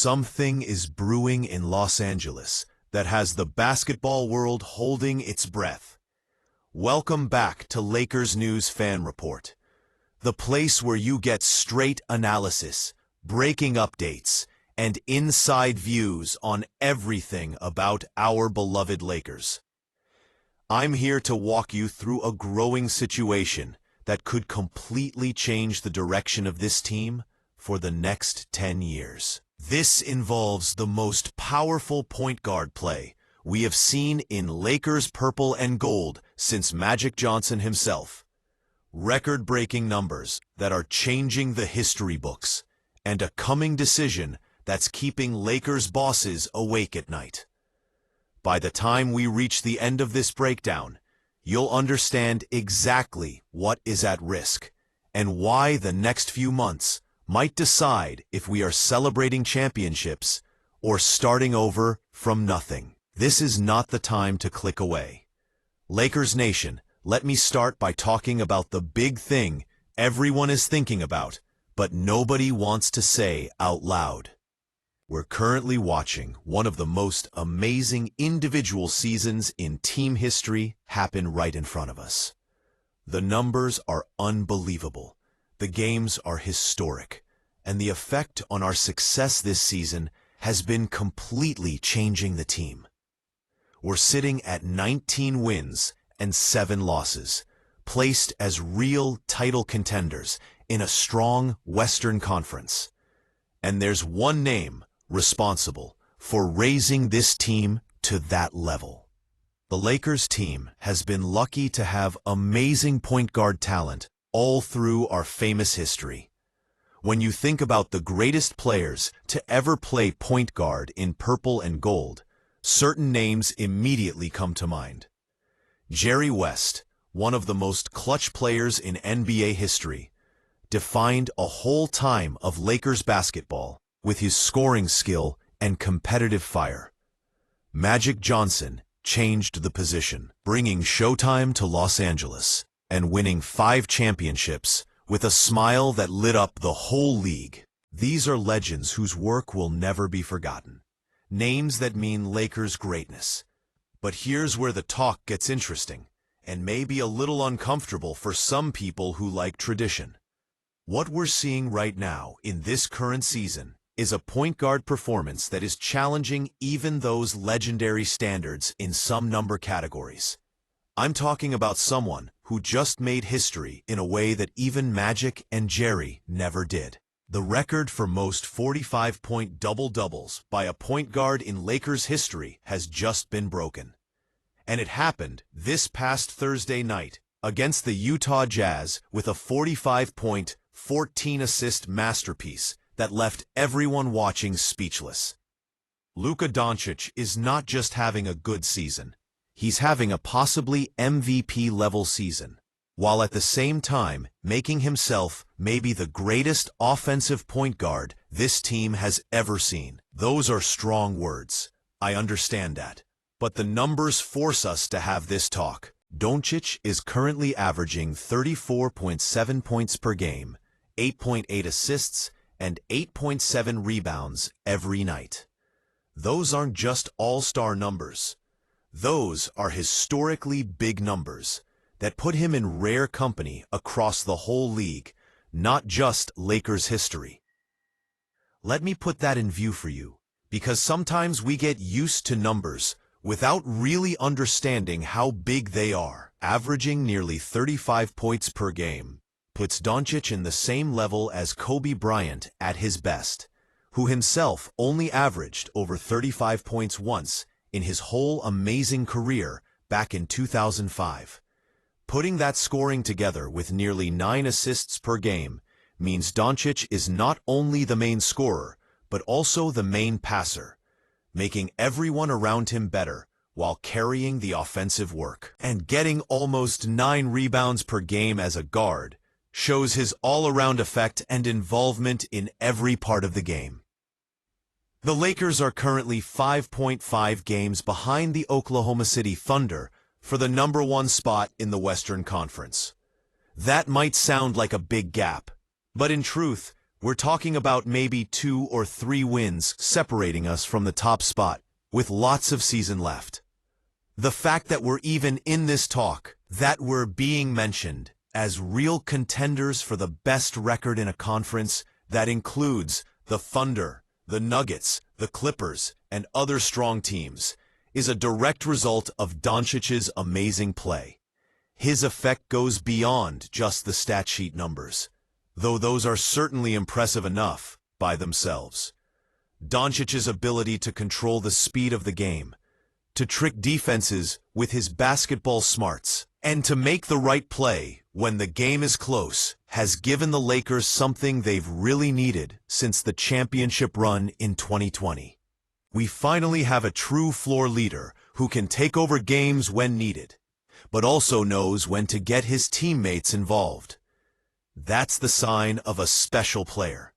Something is brewing in Los Angeles that has the basketball world holding its breath. Welcome back to Lakers News Fan Report, the place where you get straight analysis, breaking updates, and inside views on everything about our beloved Lakers. I'm here to walk you through a growing situation that could completely change the direction of this team for the next 10 years. This involves the most powerful point guard play we have seen in Lakers purple and gold since Magic Johnson himself. Record-breaking numbers that are changing the history books, and a coming decision that's keeping Lakers bosses awake at night. By the time we reach the end of this breakdown, you'll understand exactly what is at risk and why the next few months might decide if we are celebrating championships or starting over from nothing. This is not the time to click away. Lakers Nation, let me start by talking about the big thing everyone is thinking about, but nobody wants to say out loud. We're currently watching one of the most amazing individual seasons in team history happen right in front of us. The numbers are unbelievable. The games are historic, and the effect on our success this season has been completely changing the team. We're sitting at 19 wins and 7 losses, placed as real title contenders in a strong Western Conference. And there's one name responsible for raising this team to that level. The Lakers team has been lucky to have amazing point guard talent all through our famous history. When you think about the greatest players to ever play point guard in purple and gold, certain names immediately come to mind. Jerry West, one of the most clutch players in NBA history, defined a whole time of Lakers basketball with his scoring skill and competitive fire. Magic Johnson changed the position, bringing Showtime to Los Angeles and winning 5 championships with a smile that lit up the whole league. These are legends whose work will never be forgotten. Names that mean Lakers greatness. But here's where the talk gets interesting, and maybe a little uncomfortable for some people who like tradition. What we're seeing right now in this current season is a point guard performance that is challenging even those legendary standards in some number categories. I'm talking about someone who just made history in a way that even Magic and Jerry never did. The record for most 45-point double-doubles by a point guard in Lakers history has just been broken. And it happened this past Thursday night against the Utah Jazz with a 45-point, 14-assist masterpiece that left everyone watching speechless. Luka Dončić is not just having a good season. He's having a possibly MVP-level season, while at the same time making himself maybe the greatest offensive point guard this team has ever seen. Those are strong words. I understand that. But the numbers force us to have this talk. Doncic is currently averaging 34.7 points per game, 8.8 assists, and 8.7 rebounds every night. Those aren't just all-star numbers. Those are historically big numbers that put him in rare company across the whole league, not just Lakers history. Let me put that in view for you, because sometimes we get used to numbers without really understanding how big they are. Averaging nearly 35 points per game puts Doncic in the same level as Kobe Bryant at his best, who himself only averaged over 35 points once in his whole amazing career back in 2005. Putting that scoring together with nearly 9 assists per game means Doncic is not only the main scorer, but also the main passer, making everyone around him better while carrying the offensive work. And getting almost 9 rebounds per game as a guard shows his all-around effect and involvement in every part of the game. The Lakers are currently 5.5 games behind the Oklahoma City Thunder for the #1 spot in the Western Conference. That might sound like a big gap, but in truth, We're talking about maybe 2 or 3 wins separating us from the top spot, with lots of season left. The fact that we're even in this talk, that we're being mentioned as real contenders for the best record in a conference that includes the Thunder, the Nuggets, the Clippers, and other strong teams, is a direct result of Doncic's amazing play. His effect goes beyond just the stat sheet numbers, though those are certainly impressive enough by themselves. Doncic's ability to control the speed of the game, to trick defenses with his basketball smarts, and to make the right play when the game is close has given the Lakers something they've really needed since the championship run in 2020. We finally have a true floor leader who can take over games when needed, but also knows when to get his teammates involved. That's the sign of a special player.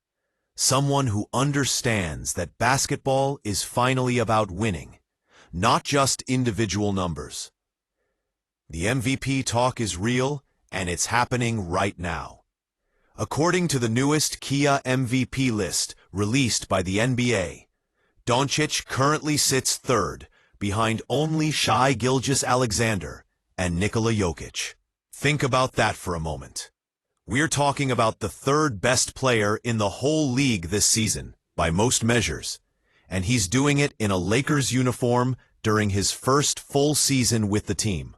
Someone who understands that basketball is finally about winning, not just individual numbers. The MVP talk is real, and it's happening right now. According to the newest Kia MVP list released by the NBA, Doncic currently sits third, behind only Shai Gilgeous-Alexander and Nikola Jokic. Think about that for a moment. We're talking about the third best player in the whole league this season, by most measures, and he's doing it in a Lakers uniform during his first full season with the team.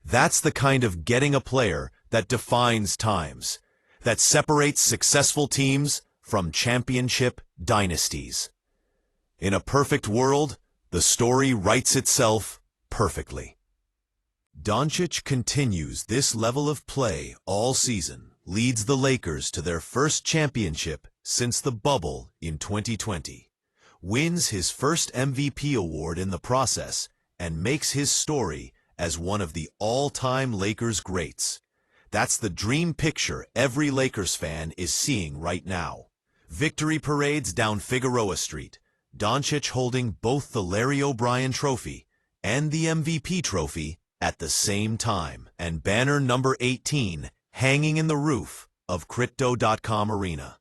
That's the kind of getting a player that defines times, that separates successful teams from championship dynasties. In a perfect world, the story writes itself perfectly. Doncic continues this level of play all season, leads the Lakers to their first championship since the bubble in 2020, wins his first MVP award in the process, and makes his story as one of the all-time Lakers greats. That's the dream picture every Lakers fan is seeing right now. Victory parades down Figueroa Street, Doncic holding both the Larry O'Brien Trophy and the MVP trophy at the same time, and banner number 18 hanging in the roof of Crypto.com Arena.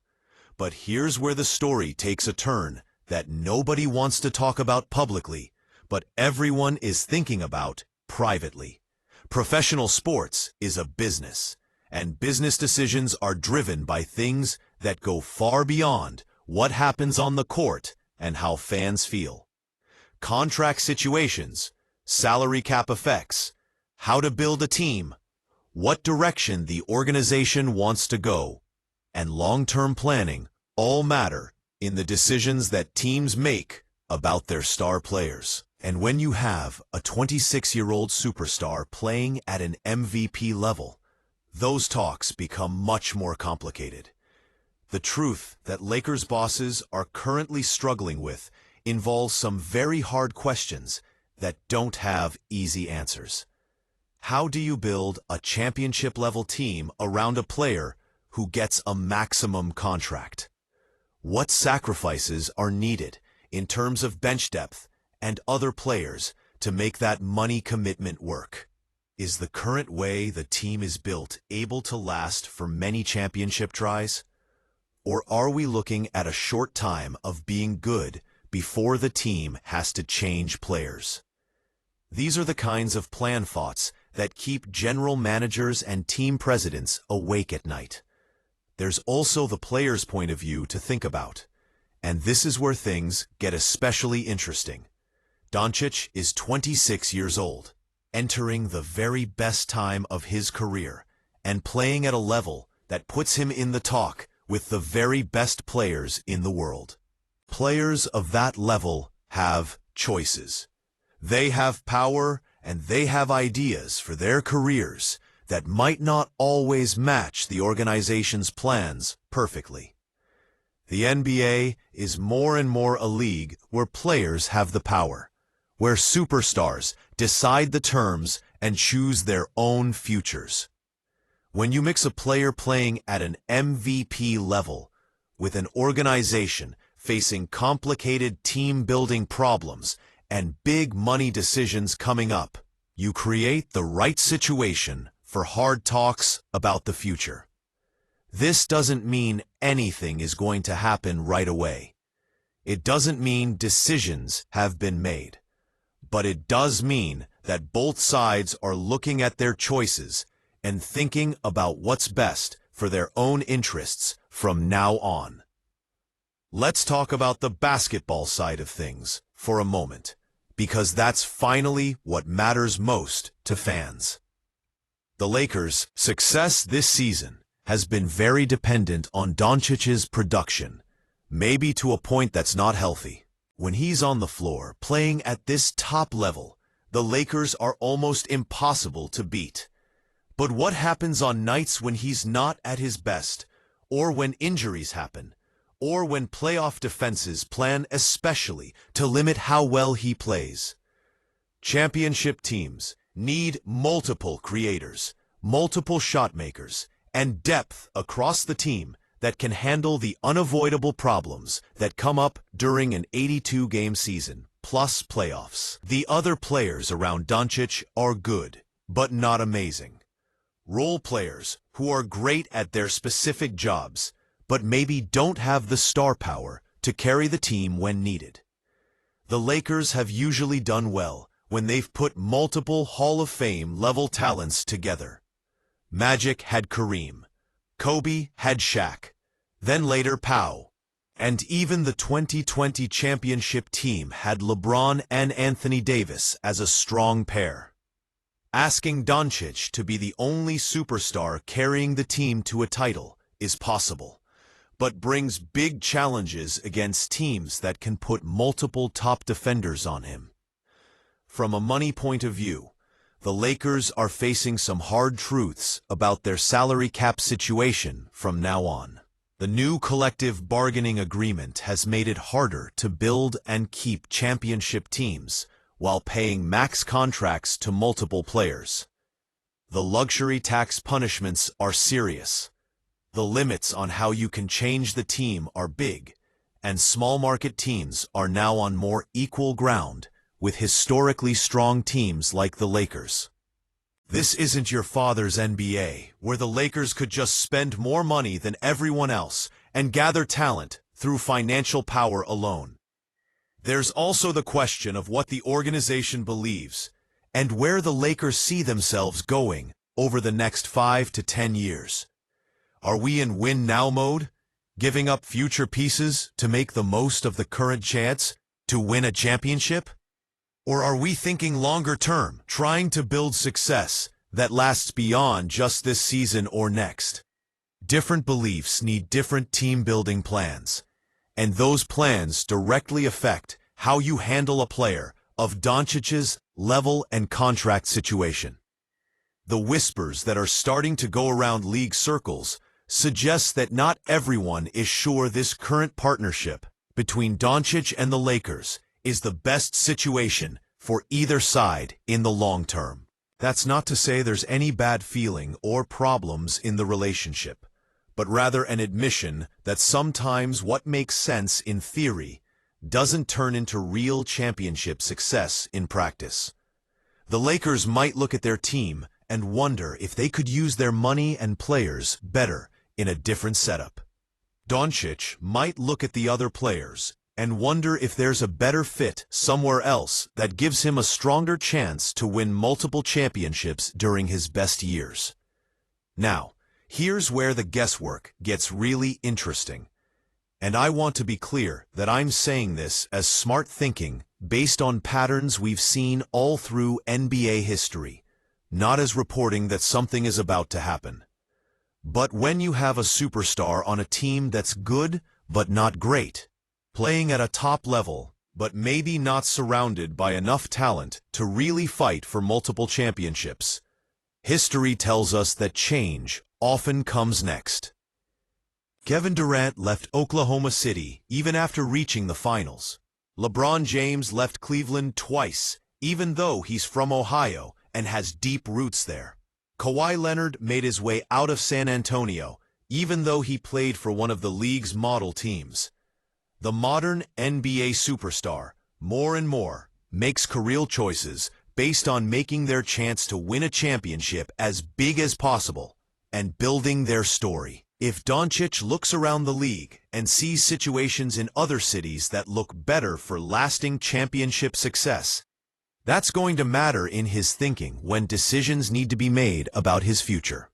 But here's where the story takes a turn that nobody wants to talk about publicly, but everyone is thinking about privately. Professional sports is a business, and business decisions are driven by things that go far beyond what happens on the court and how fans feel. Contract situations, salary cap effects, how to build a team, what direction the organization wants to go, and long-term planning all matter in the decisions that teams make about their star players. And when you have a 26-year-old superstar playing at an MVP level, those talks become much more complicated. The truth that Lakers bosses are currently struggling with involves some very hard questions that don't have easy answers. How do you build a championship-level team around a player who gets a maximum contract? What sacrifices are needed in terms of bench depth and other players to make that money commitment work? Is the current way the team is built able to last for many championship tries? Or are we looking at a short time of being good before the team has to change players? These are the kinds of plan thoughts that keep general managers and team presidents awake at night. There's also the player's point of view to think about, and this is where things get especially interesting. Doncic is 26 years old, entering the very best time of his career, and playing at a level that puts him in the talk with the very best players in the world. Players of that level have choices. They have power, and they have ideas for their careers that might not always match the organization's plans perfectly. The NBA is more and more a league where players have the power, where superstars decide the terms and choose their own futures. When you mix a player playing at an MVP level with an organization facing complicated team-building problems and big money decisions coming up, you create the right situation for hard talks about the future. This doesn't mean anything is going to happen right away. It doesn't mean decisions have been made. But it does mean that both sides are looking at their choices and thinking about what's best for their own interests from now on. Let's talk about the basketball side of things for a moment, because that's finally what matters most to fans. The Lakers' success this season has been very dependent on Doncic's production, maybe to a point that's not healthy. When he's on the floor playing at this top level, the Lakers are almost impossible to beat. But what happens on nights when he's not at his best, or when injuries happen, or when playoff defenses plan especially to limit how well he plays? Championship teams need multiple creators, multiple shot makers, and depth across the team that can handle the unavoidable problems that come up during an 82-game season, plus playoffs. The other players around Doncic are good, but not amazing. Role players who are great at their specific jobs, but maybe don't have the star power to carry the team when needed. The Lakers have usually done well when they've put multiple Hall of Fame-level talents together. Magic had Kareem, Kobe had Shaq, then later Pau, and even the 2020 championship team had LeBron and Anthony Davis as a strong pair. Asking Doncic to be the only superstar carrying the team to a title is possible, but brings big challenges against teams that can put multiple top defenders on him. From a money point of view, the Lakers are facing some hard truths about their salary cap situation from now on. The new collective bargaining agreement has made it harder to build and keep championship teams while paying max contracts to multiple players. The luxury tax punishments are serious. The limits on how you can change the team are big, and small market teams are now on more equal ground with historically strong teams like the Lakers. This isn't your father's NBA, where the Lakers could just spend more money than everyone else and gather talent through financial power alone. There's also the question of what the organization believes and where the Lakers see themselves going over the next 5 to 10 years. Are we in win-now mode, giving up future pieces to make the most of the current chance to win a championship? Or are we thinking longer term, trying to build success that lasts beyond just this season or next? Different beliefs need different team-building plans, and those plans directly affect how you handle a player of Doncic's level and contract situation. The whispers that are starting to go around league circles suggest that not everyone is sure this current partnership between Doncic and the Lakers is the best situation for either side in the long term. That's not to say there's any bad feeling or problems in the relationship, but rather an admission that sometimes what makes sense in theory doesn't turn into real championship success in practice. The Lakers might look at their team and wonder if they could use their money and players better in a different setup. Doncic might look at the other players and wonder if there's a better fit somewhere else that gives him a stronger chance to win multiple championships during his best years. Now, here's where the guesswork gets really interesting. And I want to be clear that I'm saying this as smart thinking based on patterns we've seen all through NBA history, not as reporting that something is about to happen. But when you have a superstar on a team that's good but not great, playing at a top level but maybe not surrounded by enough talent to really fight for multiple championships, history tells us that change often comes next. Kevin Durant left Oklahoma City even after reaching the finals. LeBron James left Cleveland twice, even though he's from Ohio and has deep roots there. Kawhi Leonard made his way out of San Antonio, even though he played for one of the league's model teams. The modern NBA superstar, more and more, makes career choices based on making their chance to win a championship as big as possible and building their story. If Doncic looks around the league and sees situations in other cities that look better for lasting championship success, that's going to matter in his thinking when decisions need to be made about his future.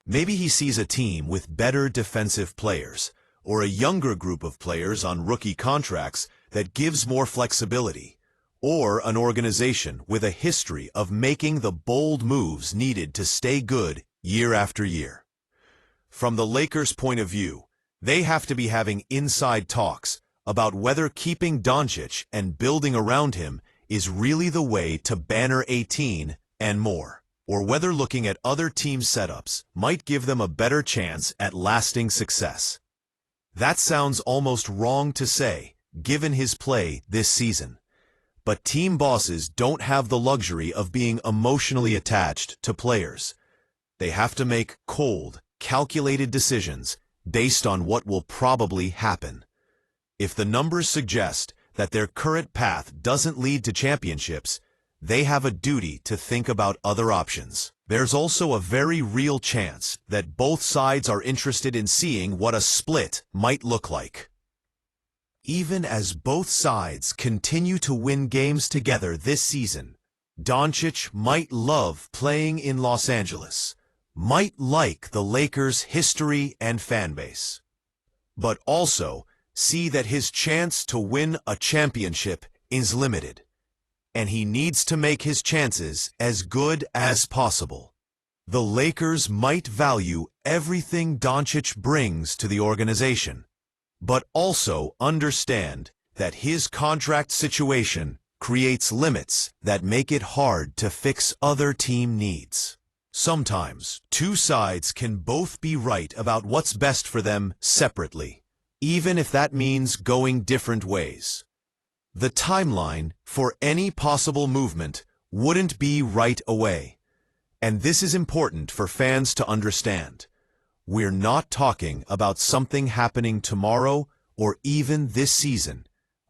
Maybe he sees a team with better defensive players, or a younger group of players on rookie contracts that gives more flexibility, or an organization with a history of making the bold moves needed to stay good year after year. From the Lakers' point of view, they have to be having inside talks about whether keeping Doncic and building around him is really the way to banner 18 and more, or whether looking at other team setups might give them a better chance at lasting success. That sounds almost wrong to say, given his play this season. But team bosses don't have the luxury of being emotionally attached to players. They have to make cold, calculated decisions based on what will probably happen. If the numbers suggest that their current path doesn't lead to championships, they have a duty to think about other options. There's also a very real chance that both sides are interested in seeing what a split might look like. Even as both sides continue to win games together this season, Doncic might love playing in Los Angeles, might like the Lakers' history and fanbase, but also see that his chance to win a championship is limited, and he needs to make his chances as good as possible. The Lakers might value everything Doncic brings to the organization, but also understand that his contract situation creates limits that make it hard to fix other team needs. Sometimes, two sides can both be right about what's best for them separately, even if that means going different ways. The timeline for any possible movement wouldn't be right away, and this is important for fans to understand. We're not talking about something happening tomorrow or even this season,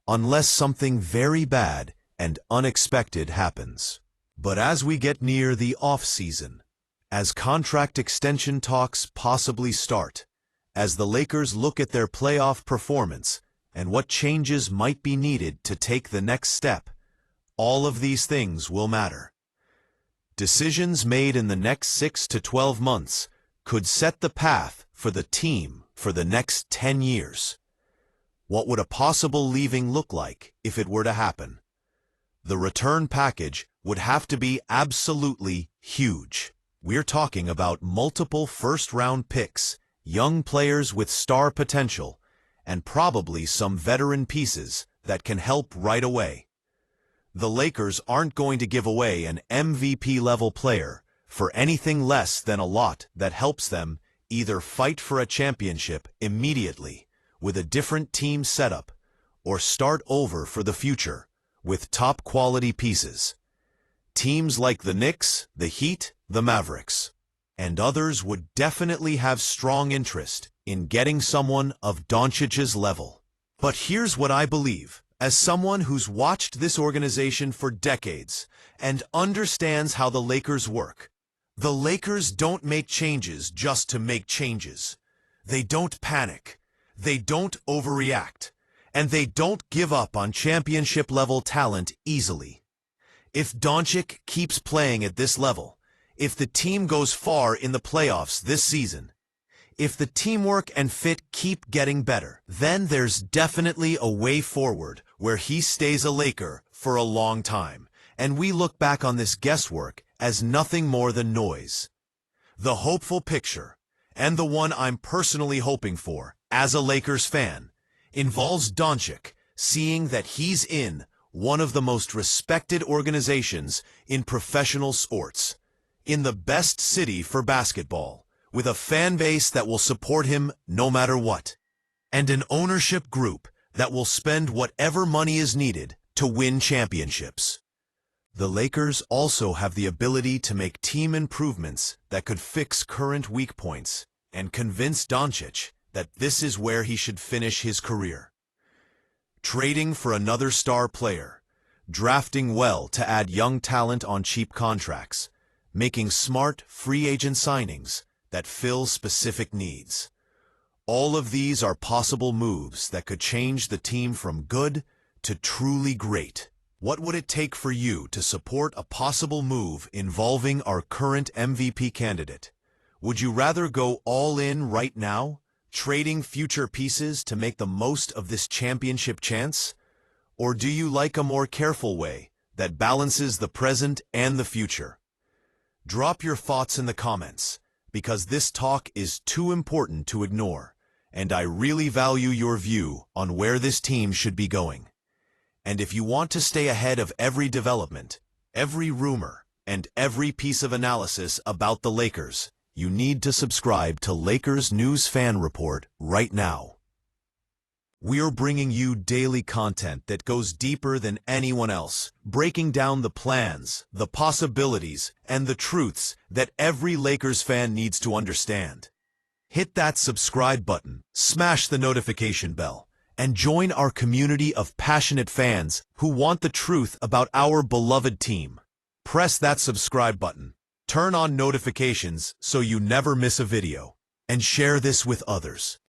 unless something very bad and unexpected happens. But as we get near the off-season, as contract extension talks possibly start, as the Lakers look at their playoff performance and what changes might be needed to take the next step, all of these things will matter. Decisions made in the next 6 to 12 months could set the path for the team for the next 10 years. What would a possible leaving look like if it were to happen? The return package would have to be absolutely huge. We're talking about multiple first-round picks, young players with star potential, and probably some veteran pieces that can help right away. The Lakers aren't going to give away an MVP-level player for anything less than a lot that helps them either fight for a championship immediately with a different team setup or start over for the future with top-quality pieces. Teams like the Knicks, the Heat, the Mavericks, and others would definitely have strong interest in getting someone of Doncic's level. But here's what I believe, as someone who's watched this organization for decades and understands how the Lakers work. The Lakers don't make changes just to make changes. They don't panic. They don't overreact. And they don't give up on championship-level talent easily. If Doncic keeps playing at this level, if the team goes far in the playoffs this season, if the teamwork and fit keep getting better, then there's definitely a way forward where he stays a Laker for a long time, and we look back on this guesswork as nothing more than noise. The hopeful picture, and the one I'm personally hoping for as a Lakers fan, involves Doncic seeing that he's in one of the most respected organizations in professional sports, in the best city for basketball, with a fan base that will support him no matter what, and an ownership group that will spend whatever money is needed to win championships. The Lakers also have the ability to make team improvements that could fix current weak points and convince Doncic that this is where he should finish his career. Trading for another star player, drafting well to add young talent on cheap contracts, making smart free agent signings that fill specific needs. All of these are possible moves that could change the team from good to truly great. What would it take for you to support a possible move involving our current MVP candidate? Would you rather go all in right now, trading future pieces to make the most of this championship chance? Or do you like a more careful way that balances the present and the future? Drop your thoughts in the comments, because this talk is too important to ignore, and I really value your view on where this team should be going. And if you want to stay ahead of every development, every rumor, and every piece of analysis about the Lakers, you need to subscribe to Lakers News Fan Report right now. We're bringing you daily content that goes deeper than anyone else, breaking down the plans, the possibilities, and the truths that every Lakers fan needs to understand. Hit that subscribe button, smash the notification bell, and join our community of passionate fans who want the truth about our beloved team. Press that subscribe button, turn on notifications so you never miss a video, and share this with others.